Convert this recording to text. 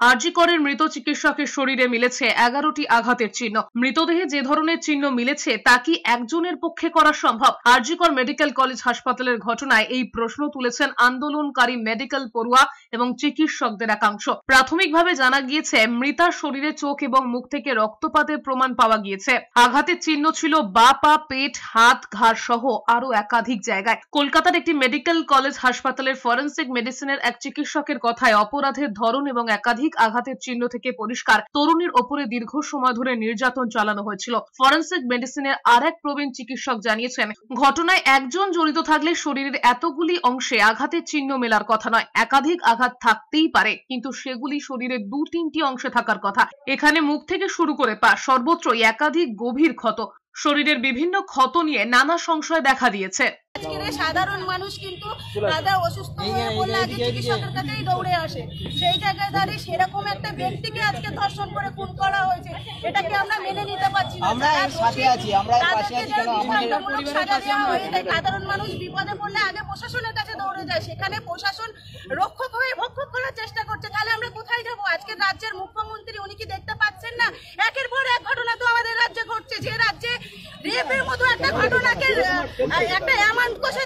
আর.জি. করের মৃত চিকিৎসকের শরীরে মিলেছে 11টি আঘাতের চিহ্ন। মৃতদেহে যে ধরনের চিহ্ন মিলেছে তা কি একজনের পক্ষে করা সম্ভব? আর.জি. কর মেডিকেল কলেজ হাসপাতালের ঘটনায় এই প্রশ্ন তুলেছেন আন্দোলনকারী মেডিকেল পড়ুয়া এবং চিকিৎসকদের একাংশ। প্রাথমিকভাবে জানা গিয়েছে, মৃতার শরীরে চোখ এবং মুখ থেকে রক্তপাতের প্রমাণ পাওয়া গিয়েছে। আঘাতের চিহ্ন ছিল বাঁ পা, পেট, হাত, ঘাড় সহ আরো একাধিক জায়গায়। কলকাতার একটি মেডিকেল কলেজ হাসপাতালের ফরেনসিক মেডিসিনের এক চিকিৎসকের কথায়, অপরাধের ধরন এবং একাধিক আঘাতের চিহ্ন থেকে পরিষ্কার, তরুণীর ওপরে দীর্ঘ সময় ধরে নির্যাতন চালানো হয়েছিল। ফরেনসিক মেডিসিনের আর এক প্রবীণ চিকিৎসক জানিয়েছেন, ঘটনায় একজন জড়িত থাকলে শরীরের এতগুলি অংশে আঘাতের চিহ্ন মেলার কথা নয়। একাধিক আঘাত থাকতেই পারে, কিন্তু সেগুলি শরীরের 2-3টি অংশে থাকার কথা। এখানে মুখ থেকে শুরু করে পা সর্বত্রই একাধিক গভীর ক্ষত। শরীরের বিভিন্ন ক্ষত নিয়ে নানা সংশয় দেখা দিয়েছে। সাধারণ মানুষ কিন্তু তাদের অসুস্থ হয়ে পড়লে আগে চিকিৎসকের কাছেই দৌড়ে আসে। সেই জায়গায় দাঁড়িয়ে সেরকম একটা ব্যক্তিকে আজকে ধর্ষণ করে খুন করা হয়েছে, এটাকে আমরা মেনে নিতে পারছি না। আমরা সাথে আছি, আমরা পাশে আছি। সাধারণ মানুষ বিপদে পড়লে আগে প্রশাসনের কাছে দৌড়ে যায়, সেখানে প্রশাসন রক্ষক হয়ে ভক্ষক করার চেষ্টা করছে। তাহলে আমরা কোথায় যাবো? আজকে রাজ্যের মুখ্যমন্ত্রী উনি কি দেখতে পাচ্ছেন না? একের পর এক ঘটনা তো আমাদের রাজ্যে ঘটছে। যে রাজ্যে রেপের মতো একটা ঘটনাকে একটা এমন কষে